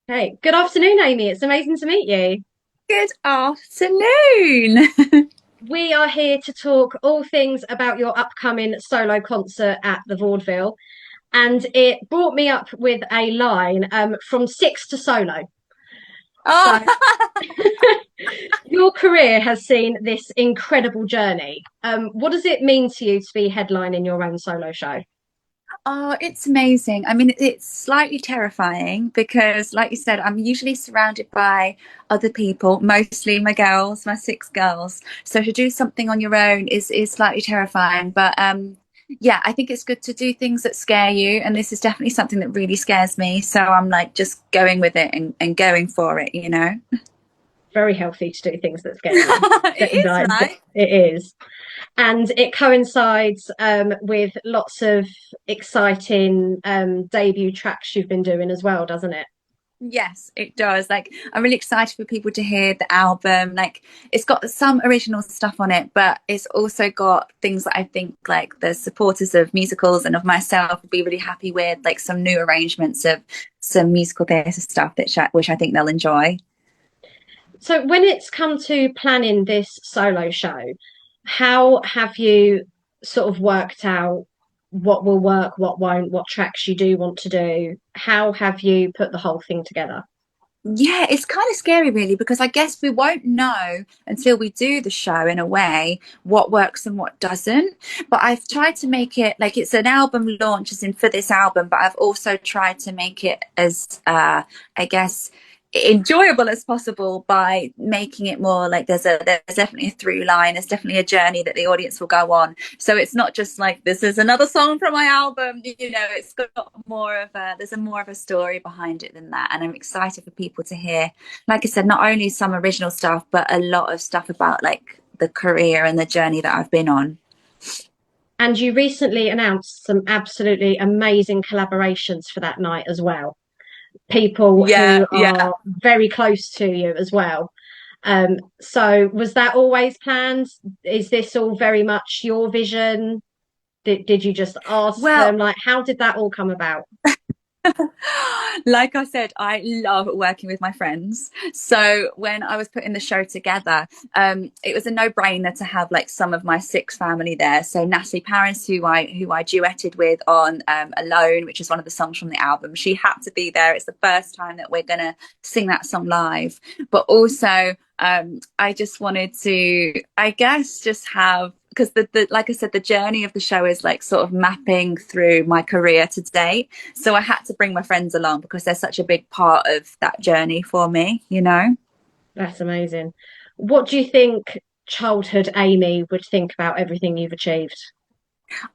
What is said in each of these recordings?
Hey, good afternoon, Amy. It's amazing to meet you. Good afternoon. We are here to talk all things about your upcoming solo concert at the Vaudeville. And it brought me up with a line from six to solo. So Oh, your career has seen this incredible journey. What does it mean to you to be headlining your own solo show? oh, it's amazing. I mean, it's slightly terrifying because, like you said, I'm usually surrounded by other people, mostly my girls, my six girls. So to do something on your own is slightly terrifying. But yeah, I think it's good to do things that scare you, and this is definitely something that really scares me. So I'm like just going with it and going for it, you know? Very healthy to do things that scare you. It is, Like, right? it is. And it coincides with lots of exciting debut tracks you've been doing as well, doesn't it? Yes, it does. Like, I'm really excited for people to hear the album. Like, it's got some original stuff on it, but it's also got things that I think like the supporters of musicals and of myself will be really happy with, like some new arrangements of some musical theatre stuff which I think they'll enjoy. So, when it's come to planning this solo show, how have you sort of worked out what will work, what won't, what tracks you do want to do? How have you put the whole thing together? Yeah, it's kind of scary, really, because I guess we won't know until we do the show in a way what works and what doesn't. But I've tried to make it like it's an album launch, as in for this album, but I've also tried to make it as, I guess, enjoyable as possible by making it more like there's definitely a through line, there's definitely a journey that the audience will go on. So it's not just like this is another song from my album, you know, it's got more of a there's a more of a story behind it than that. And I'm excited for people to hear, like I said, not only some original stuff, but a lot of stuff about like the career and the journey that I've been on. And you recently announced some absolutely amazing collaborations for that night as well. People Yeah, who yeah. are very close to you as well. So was that always planned? Is this all very much your vision? Did you just ask Well, them? Like, how did that all come about? like I said, I love working with my friends. So when I was putting the show together, it was a no-brainer to have like some of my six family there. So Natalie Paris, who I duetted with on "Alone," which is one of the songs from the album, she had to be there. It's the first time that we're gonna sing that song live. But also, I just wanted to, I guess, just have because the like I said, the journey of the show is like sort of mapping through my career to date. So I had to bring my friends along because they're such a big part of that journey for me, you know? That's amazing. What do you think childhood Amy would think about everything you've achieved?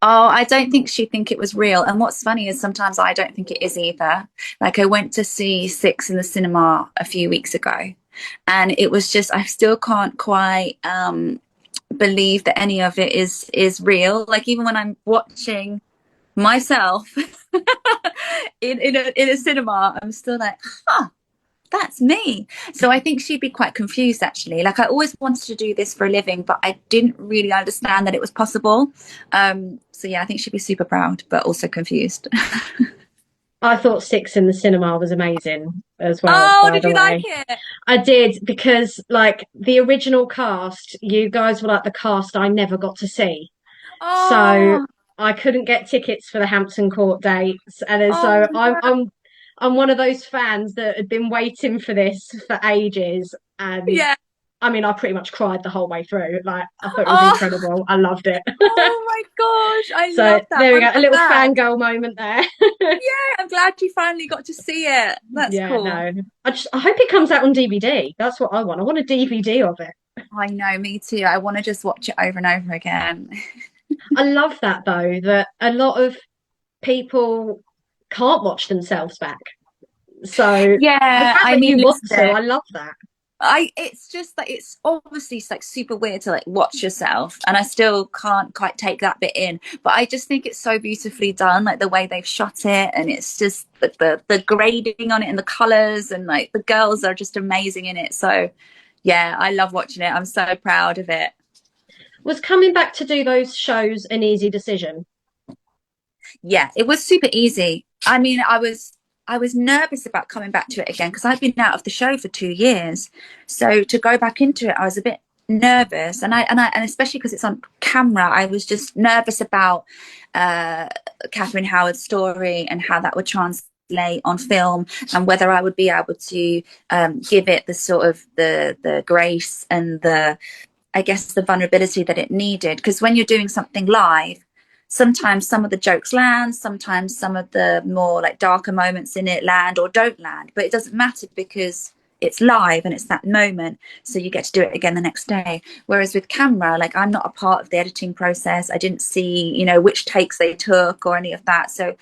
Oh, I don't think she'd think it was real. And what's funny is sometimes I don't think it is either. Like I went to see Six in the cinema a few weeks ago, and it was just I still can't quite believe that any of it is real. Like even when I'm watching myself in a cinema, I'm still like, huh, that's me. So I think she'd be quite confused actually. Like I always wanted to do this for a living, but I didn't really understand that it was possible. So yeah, I think she'd be super proud, but also confused. I thought Six in the cinema was amazing as well, Oh, by did the you like way. it? I did because, like, the original cast, you guys were like the cast I never got to see. So Oh, I couldn't get tickets for the Hampton Court dates, and then oh so no. I'm one of those fans that had been waiting for this for ages, and Yeah. I mean, I pretty much cried the whole way through. Like, I thought it was Oh, incredible. I loved it. oh my gosh, I So love that. there we I'm go, a little glad. fangirl moment there. Yeah, I'm glad you finally got to see it. That's Yeah, cool. no. I hope it comes out on DVD. That's what I want. I want a DVD of it. I know, me too. I want to just watch it over and over again. I love that though, that a lot of people can't watch themselves back. So the Yeah, fact I that mean, you want to, listen. I love that. It's just like it's obviously like super weird to like watch yourself, and I still can't quite take that bit in. But I just think it's so beautifully done, like the way they've shot it, and it's just the grading on it and the colors, and like the girls are just amazing in it. So yeah, I love watching it. I'm so proud of it. Was coming back to do those shows an easy decision? Yeah, it was super easy. I mean, I was. I was nervous about coming back to it again because I'd been out of the show for 2 years. So to go back into it, I was a bit nervous, and especially because it's on camera, I was just nervous about uh, Catherine Howard's story and how that would translate on film, and whether I would be able to give it the sort of the grace and the, I guess, the vulnerability that it needed. Because when you're doing something live, sometimes some of the jokes land, sometimes some of the more like darker moments in it land or don't land, but it doesn't matter because it's live and it's that moment, so you get to do it again the next day. Whereas with camera, like, I'm not a part of the editing process. I didn't see, which takes they took or any of that, so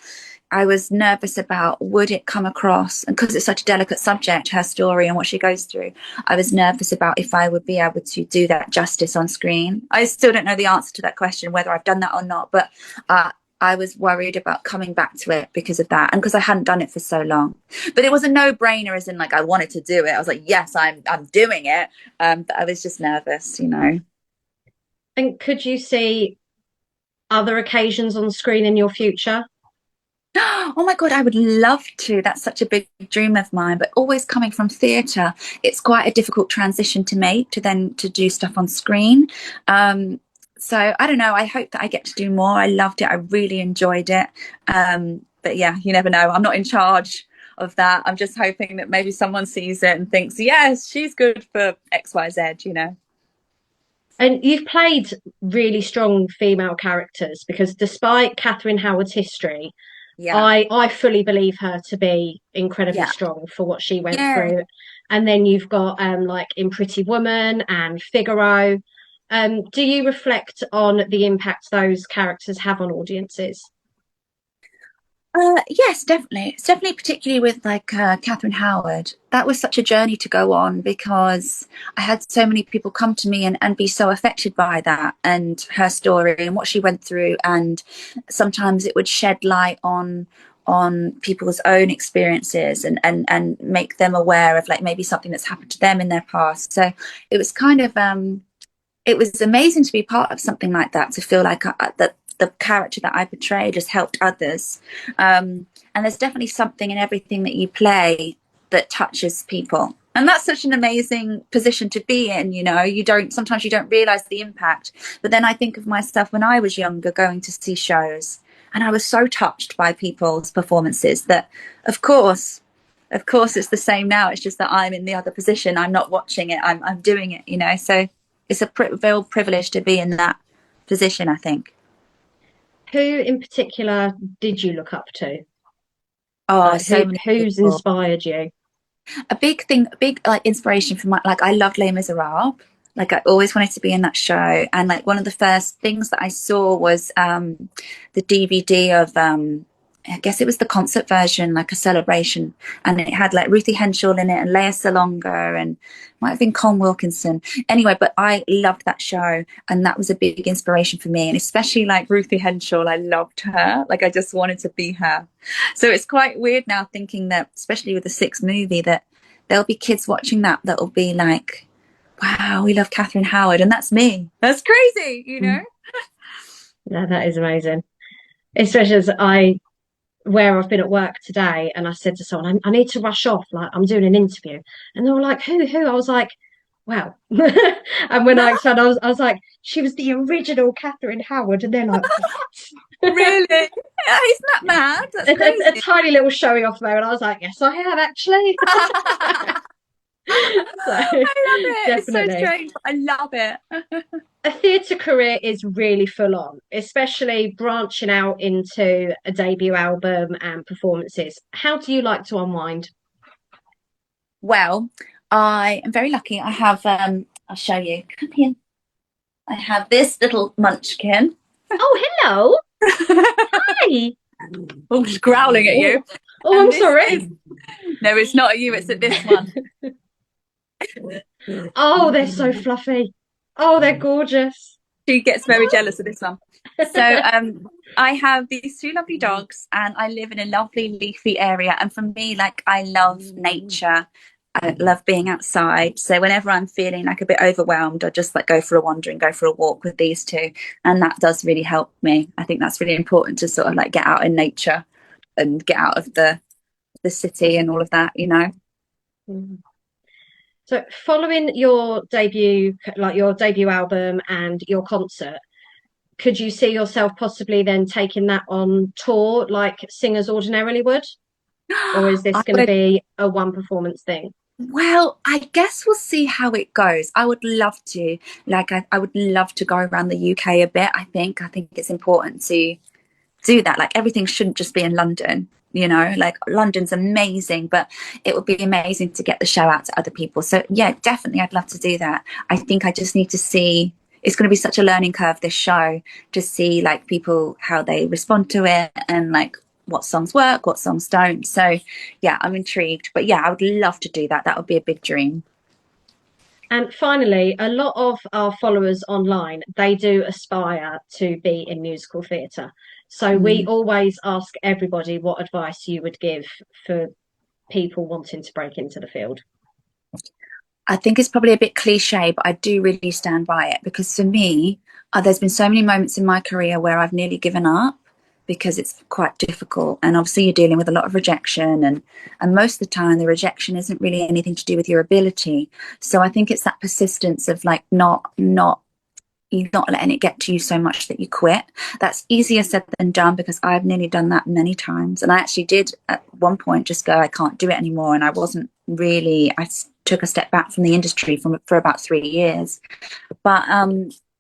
I was nervous about, would it come across, and because it's such a delicate subject, her story and what she goes through, I was nervous about if I would be able to do that justice on screen. I still don't know the answer to that question, whether I've done that or not, but I was worried about coming back to it because of that, and because I hadn't done it for so long. But it was a no-brainer, as in, like, I wanted to do it. I was like, yes, I'm doing it. But I was just nervous. And could you see other occasions on screen in your future? Oh my God, I would love to. That's such a big dream of mine. But always coming from theatre, it's quite a difficult transition to make to then to do stuff on screen. So I don't know. I hope that I get to do more. I loved it. I really enjoyed it. But yeah, you never know. I'm not in charge of that. I'm just hoping that maybe someone sees it and thinks, yes, she's good for XYZ. And you've played really strong female characters because despite Catherine Howard's history, Yeah. I fully believe her to be incredibly Yeah. strong for what she went Yeah. through. And then you've got like in Pretty Woman and Figaro. Do you reflect on the impact those characters have on audiences? Yes, definitely. It's definitely particularly with like Catherine Howard. That was such a journey to go on because I had so many people come to me and be so affected by that and her story and what she went through. And sometimes it would shed light on people's own experiences and make them aware of like maybe something that's happened to them in their past. So it was kind of it was amazing to be part of something like that, to feel like that the character that I portrayed has helped others. And there's definitely something in everything that you play that touches people. And that's such an amazing position to be in. Sometimes you don't realize the impact. But then I think of myself when I was younger going to see shows, and I was so touched by people's performances that, of course, it's the same now. It's just that I'm in the other position. I'm not watching it. I'm doing it. So it's a real privilege to be in that position, I think. Who in particular did you look up to? Oh, Like so many who's people. inspired you? A big thing, a big like inspiration for my, like, I loved Les Miserables. Like, I always wanted to be in that show. And like one of the first things that I saw was the DVD of I guess it was the concert version, like a celebration, and it had like Ruthie Henshall in it and Leah Salonga and might have been Con Wilkinson. Anyway, but I loved that show, and that was a big inspiration for me. And especially like Ruthie Henshall, I loved her. Like, I just wanted to be her. So it's quite weird now thinking that, especially with the sixth movie, that there'll be kids watching that'll be like, wow, we love Catherine Howard, and that's me. That's crazy. Yeah, that is amazing. Especially as where I've been at work today, and I said to someone, I need to rush off, like I'm doing an interview, and they were like, "Who?" I was like, "Wow." And when I explained, I was like, "She was the original Catherine Howard," and they're like, "What?" Really? Yeah, isn't that mad? That's A crazy. tiny little showing off there, and I was like, "Yes, I have actually." So I love it. It's so definitely. strange, but I love it. A theatre career is really full on, especially branching out into a debut album and performances. How do you like to unwind? Well, I am very lucky. I have, I'll show you. Come here. I have this little munchkin. Oh, hello. Hi. Oh, she's growling at Oh, you. oh, And I'm this is, sorry. no, it's not at you, it's at this one. Oh, they're so fluffy. Oh, they're gorgeous. She gets very jealous of this one. So I have these two lovely dogs, and I live in a lovely leafy area. And for me, like, I love nature. I love being outside. So whenever I'm feeling like a bit overwhelmed, I just like go for a wander and go for a walk with these two. And that does really help me. I think that's really important, to sort of like get out in nature and get out of the the city and all of that, you know. Mhm. So following your debut, like your debut album and your concert, could you see yourself possibly then taking that on tour like singers ordinarily would? Or is this I going to would, be a one performance thing? well, I guess we'll see how it goes. I would love to, like, I would love to go around the UK a bit. I think it's important to do that. Like, everything shouldn't just be in London, you know, like London's amazing, but it would be amazing to get the show out to other people. So yeah, definitely I'd love to do that. I think I just need to see, it's going to be such a learning curve, this show, to see like people, how they respond to it, and like what songs work, what songs don't. So yeah, I'm intrigued, but yeah, I would love to do that. That would be a big dream. And finally, a lot of our followers online, they do aspire to be in musical theatre. So we Mm. always ask everybody what advice you would give for people wanting to break into the field. I think it's probably a bit cliche, but I do really stand by it, because for me, there's been so many moments in my career where I've nearly given up because it's quite difficult. And obviously, you're dealing with a lot of rejection, and most of the time, the rejection isn't really anything to do with your ability. So I think it's that persistence of like not you not letting it get to you so much that you quit. That's easier said than done, because I've nearly done that many times. And I actually did at one point just go, I can't do it anymore. And I wasn't really, took a step back from the industry for about 3 years. But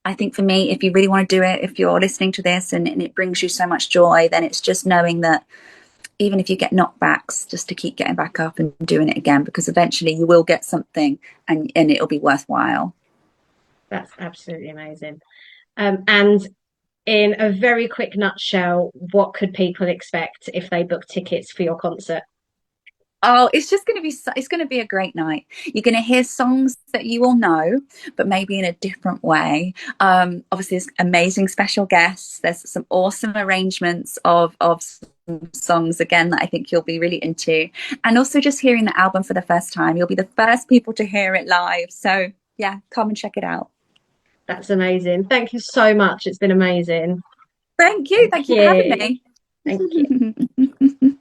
I think for me, if you really want to do it, if you're listening to this and it brings you so much joy, then it's just knowing that even if you get knockbacks, just to keep getting back up and doing it again, because eventually you will get something, and it'll be worthwhile. That's absolutely amazing. And in a very quick nutshell, what could people expect if they book tickets for your concert? Oh, it's just going to be it's going to be a great night. You're going to hear songs that you all know, but maybe in a different way. Obviously, there's amazing special guests. There's some awesome arrangements of some songs again that I think you'll be really into, and also just hearing the album for the first time. You'll be the first people to hear it live. So yeah, come and check it out. That's amazing. Thank you so much. It's been amazing. Thank you. Thank Thank you for having you. me. Thank you.